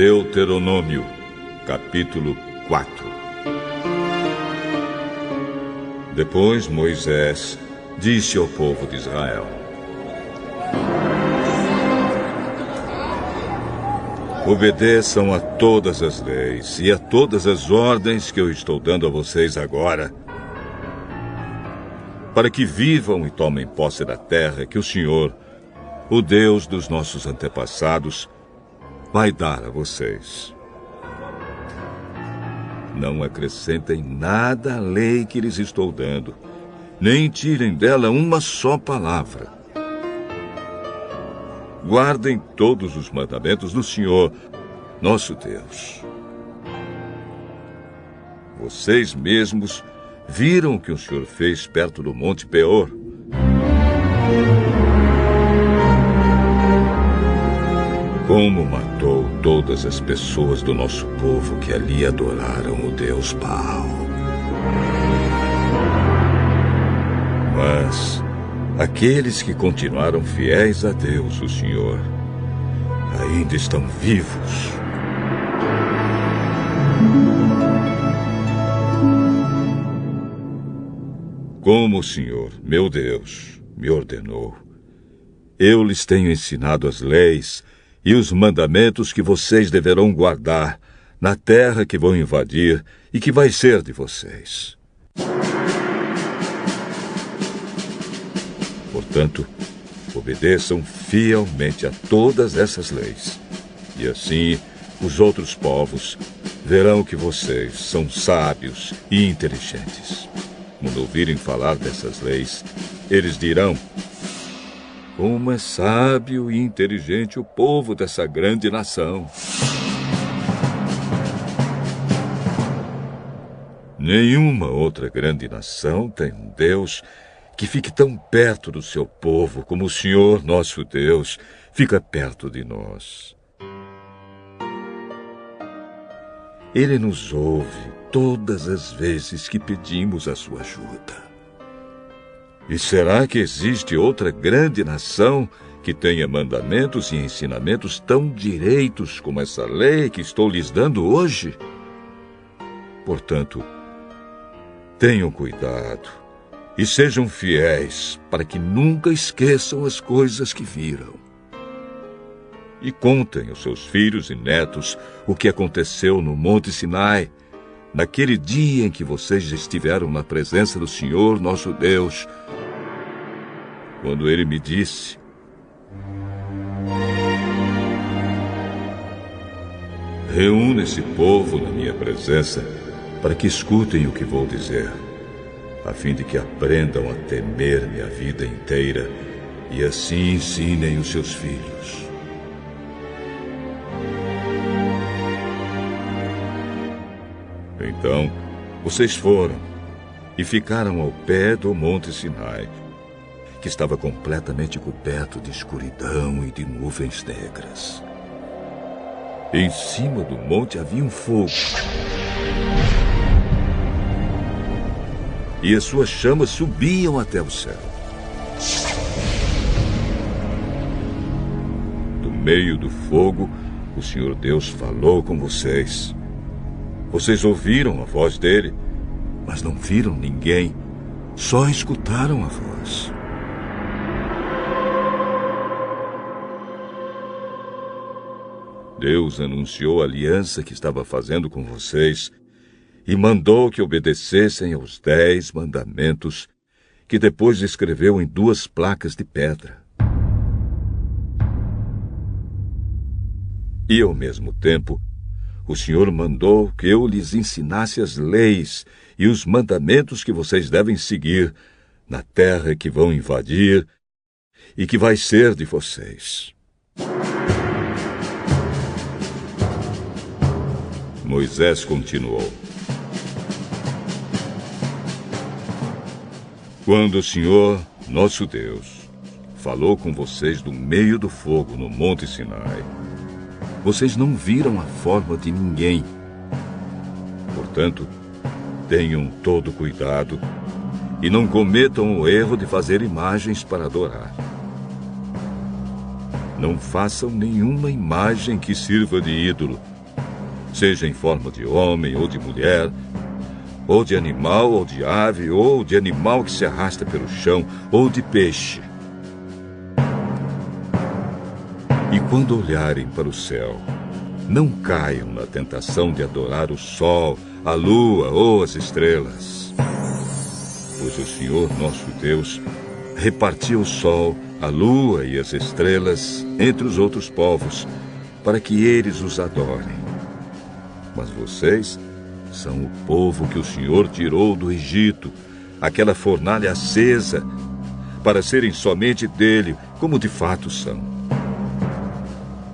Deuteronômio, capítulo 4. Depois Moisés disse ao povo de Israel: obedeçam a todas as leis e a todas as ordens que eu estou dando a vocês agora, para que vivam e tomem posse da terra que o Senhor, o Deus dos nossos antepassados, vai dar a vocês. Não acrescentem nada à lei que lhes estou dando, nem tirem dela uma só palavra. Guardem todos os mandamentos do Senhor, nosso Deus. Vocês mesmos viram o que o Senhor fez perto do Monte Peor. Como matou todas as pessoas do nosso povo que ali adoraram o Deus Baal. Mas aqueles que continuaram fiéis a Deus, o Senhor, ainda estão vivos. Como o Senhor, meu Deus, me ordenou, eu lhes tenho ensinado as leis e os mandamentos que vocês deverão guardar na terra que vão invadir e que vai ser de vocês. Portanto, obedeçam fielmente a todas essas leis. E assim, os outros povos verão que vocês são sábios e inteligentes. Quando ouvirem falar dessas leis, eles dirão: como é sábio e inteligente o povo dessa grande nação. Nenhuma outra grande nação tem um Deus que fique tão perto do seu povo como o Senhor, nosso Deus, fica perto de nós. Ele nos ouve todas as vezes que pedimos a sua ajuda. E será que existe outra grande nação que tenha mandamentos e ensinamentos tão direitos como essa lei que estou lhes dando hoje? Portanto, tenham cuidado e sejam fiéis para que nunca esqueçam as coisas que viram. E contem aos seus filhos e netos o que aconteceu no Monte Sinai, naquele dia em que vocês estiveram na presença do Senhor, nosso Deus, quando Ele me disse: reúna esse povo na minha presença para que escutem o que vou dizer, a fim de que aprendam a temer-me a vida inteira e assim ensinem os seus filhos. Então, vocês foram e ficaram ao pé do Monte Sinai, que estava completamente coberto de escuridão e de nuvens negras. Em cima do monte havia um fogo, e as suas chamas subiam até o céu. Do meio do fogo, o Senhor Deus falou com vocês. Vocês ouviram a voz dele, mas não viram ninguém, só escutaram a voz. Deus anunciou a aliança que estava fazendo com vocês e mandou que obedecessem aos 10 mandamentos que depois escreveu em 2 placas de pedra. E, ao mesmo tempo, o Senhor mandou que eu lhes ensinasse as leis e os mandamentos que vocês devem seguir na terra que vão invadir e que vai ser de vocês. Moisés continuou: quando o Senhor, nosso Deus, falou com vocês do meio do fogo no Monte Sinai, vocês não viram a forma de ninguém. Portanto, tenham todo cuidado e não cometam o erro de fazer imagens para adorar. Não façam nenhuma imagem que sirva de ídolo, seja em forma de homem ou de mulher, ou de animal ou de ave, ou de animal que se arrasta pelo chão, ou de peixe. E quando olharem para o céu, não caiam na tentação de adorar o sol, a lua ou as estrelas. Pois o Senhor nosso Deus repartiu o sol, a lua e as estrelas entre os outros povos, para que eles os adorem. Mas vocês são o povo que o Senhor tirou do Egito, aquela fornalha acesa, para serem somente dele, como de fato são.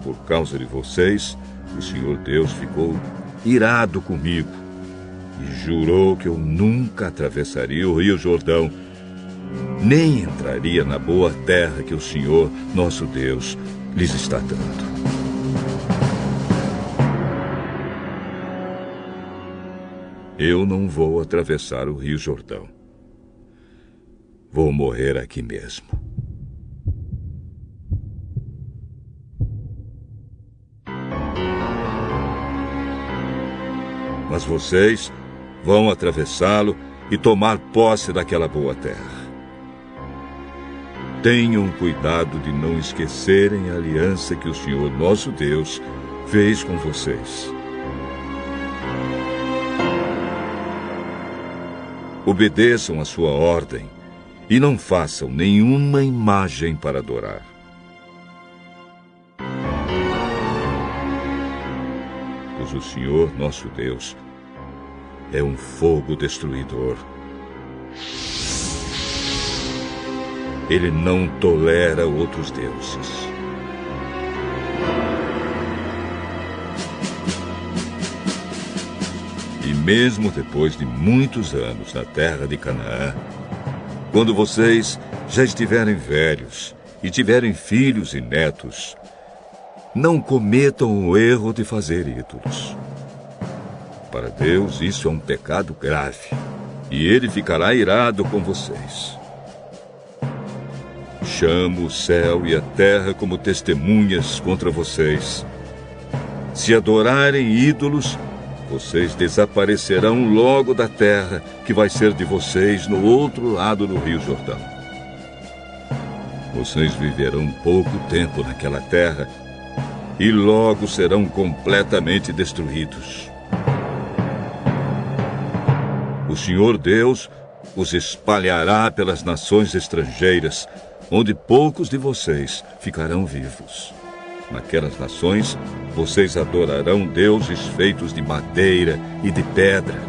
Por causa de vocês, o Senhor Deus ficou irado comigo e jurou que eu nunca atravessaria o Rio Jordão, nem entraria na boa terra que o Senhor, nosso Deus, lhes está dando. Eu não vou atravessar o Rio Jordão. Vou morrer aqui mesmo. Mas vocês vão atravessá-lo e tomar posse daquela boa terra. Tenham cuidado de não esquecerem a aliança que o Senhor nosso Deus fez com vocês. Obedeçam a sua ordem e não façam nenhuma imagem para adorar. Pois o Senhor nosso Deus é um fogo destruidor. Ele não tolera outros deuses. E mesmo depois de muitos anos na terra de Canaã, quando vocês já estiverem velhos e tiverem filhos e netos, não cometam o erro de fazer ídolos. Para Deus isso é um pecado grave, e Ele ficará irado com vocês. Chamo o céu e a terra como testemunhas contra vocês. Se adorarem ídolos, vocês desaparecerão logo da terra que vai ser de vocês no outro lado do Rio Jordão. Vocês viverão pouco tempo naquela terra e logo serão completamente destruídos. O Senhor Deus os espalhará pelas nações estrangeiras, onde poucos de vocês ficarão vivos. Naquelas nações, vocês adorarão deuses feitos de madeira e de pedra,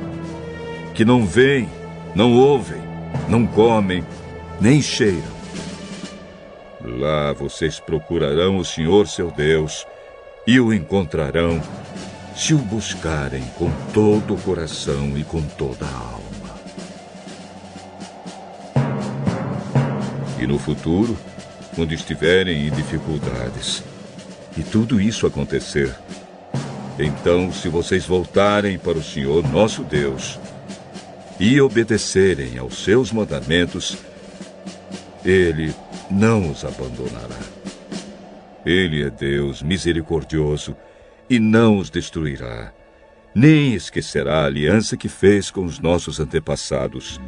que não veem, não ouvem, não comem, nem cheiram. Lá vocês procurarão o Senhor seu Deus e o encontrarão se o buscarem com todo o coração e com toda a alma. E no futuro, quando estiverem em dificuldades, e tudo isso acontecer, então, se vocês voltarem para o Senhor nosso Deus e obedecerem aos seus mandamentos, Ele não os abandonará. Ele é Deus misericordioso e não os destruirá, nem esquecerá a aliança que fez com os nossos antepassados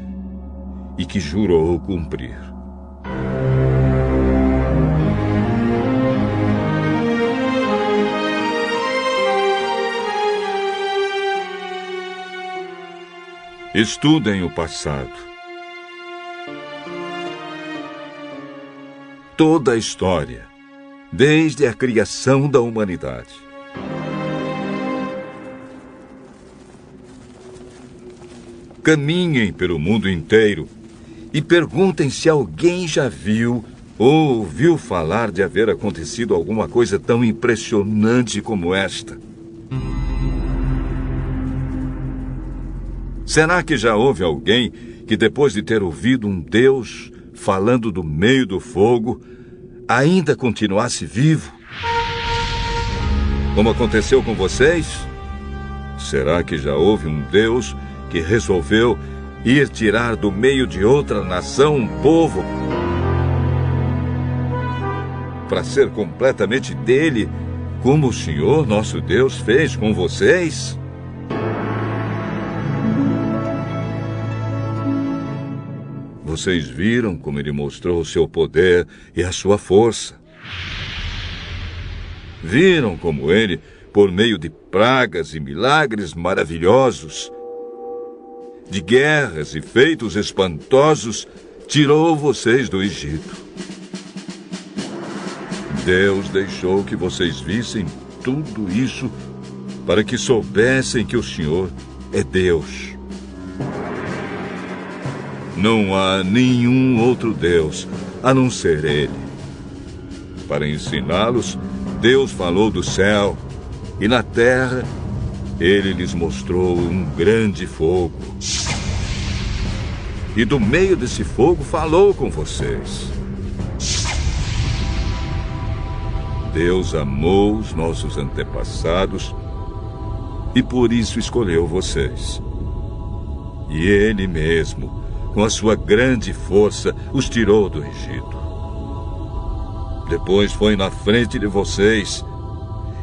e que jurou cumprir. Estudem o passado. Toda a história, desde a criação da humanidade. Caminhem pelo mundo inteiro e perguntem se alguém já viu ou ouviu falar de haver acontecido alguma coisa tão impressionante como esta. Será que já houve alguém que, depois de ter ouvido um Deus falando do meio do fogo, ainda continuasse vivo? Como aconteceu com vocês? Será que já houve um Deus que resolveu ir tirar do meio de outra nação um povo para ser completamente dele como o Senhor, nosso Deus, fez com vocês? Vocês viram como ele mostrou o seu poder e a sua força. Viram como ele, por meio de pragas e milagres maravilhosos, de guerras e feitos espantosos, tirou vocês do Egito. Deus deixou que vocês vissem tudo isso para que soubessem que o Senhor é Deus. Não há nenhum outro Deus a não ser Ele. Para ensiná-los, Deus falou do céu, e na terra Ele lhes mostrou um grande fogo. E do meio desse fogo falou com vocês. Deus amou os nossos antepassados e por isso escolheu vocês. E Ele mesmo, com a sua grande força, os tirou do Egito. Depois foi na frente de vocês,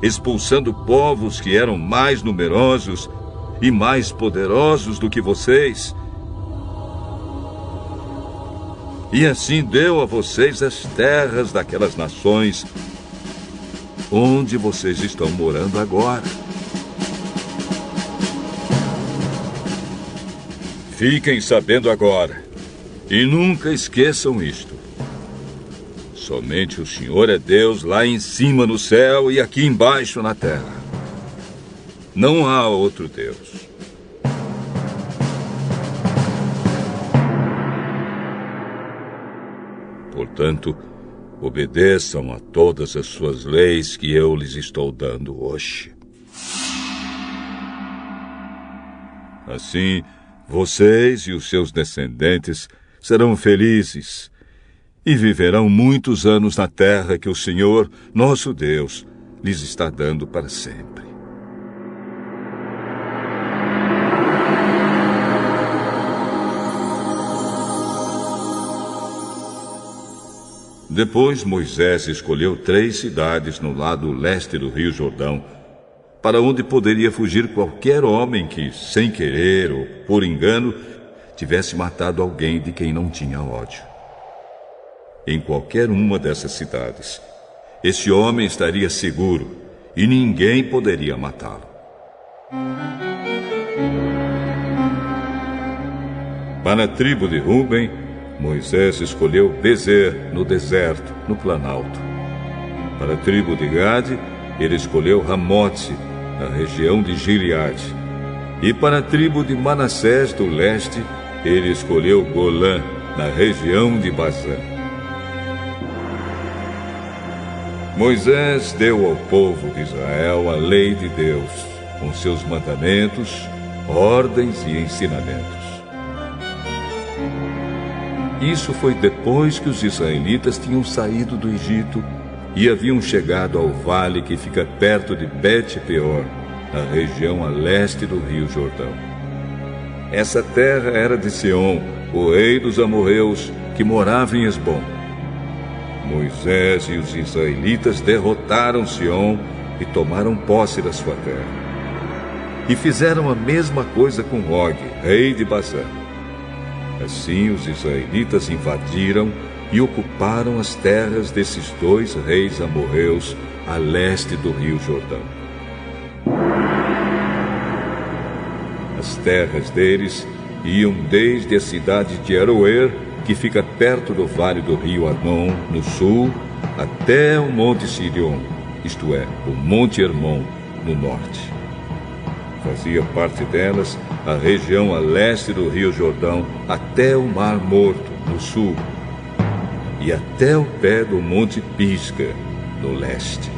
expulsando povos que eram mais numerosos e mais poderosos do que vocês. E assim deu a vocês as terras daquelas nações onde vocês estão morando agora. Fiquem sabendo agora, e nunca esqueçam isto. Somente o Senhor é Deus lá em cima no céu e aqui embaixo na terra. Não há outro Deus. Portanto, obedeçam a todas as suas leis que eu lhes estou dando hoje. Assim, vocês e os seus descendentes serão felizes e viverão muitos anos na terra que o Senhor, nosso Deus, lhes está dando para sempre. Depois Moisés escolheu 3 cidades no lado leste do Rio Jordão, para onde poderia fugir qualquer homem que, sem querer ou por engano, tivesse matado alguém de quem não tinha ódio. Em qualquer uma dessas cidades, esse homem estaria seguro e ninguém poderia matá-lo. Para a tribo de Ruben, Moisés escolheu Bezer, no deserto, no planalto. Para a tribo de Gade, ele escolheu Ramote, na região de Gileade. E para a tribo de Manassés, do leste, ele escolheu Golã, na região de Bazã. Moisés deu ao povo de Israel a lei de Deus, com seus mandamentos, ordens e ensinamentos. Isso foi depois que os israelitas tinham saído do Egito e haviam chegado ao vale que fica perto de Bet-peor, na região a leste do Rio Jordão. Essa terra era de Seom, o rei dos amorreus, que morava em Esbom. Moisés e os israelitas derrotaram Seom e tomaram posse da sua terra. E fizeram a mesma coisa com Og, rei de Bazã. Assim, os israelitas invadiram e ocuparam as terras desses 2 reis amorreus a leste do Rio Jordão. As terras deles iam desde a cidade de Aroer, que fica perto do vale do rio Arnon, no sul, até o Monte Sirion, isto é, o Monte Hermon, no norte. Fazia parte delas a região a leste do Rio Jordão, até o Mar Morto, no sul, e até o pé do Monte Pisga, no leste.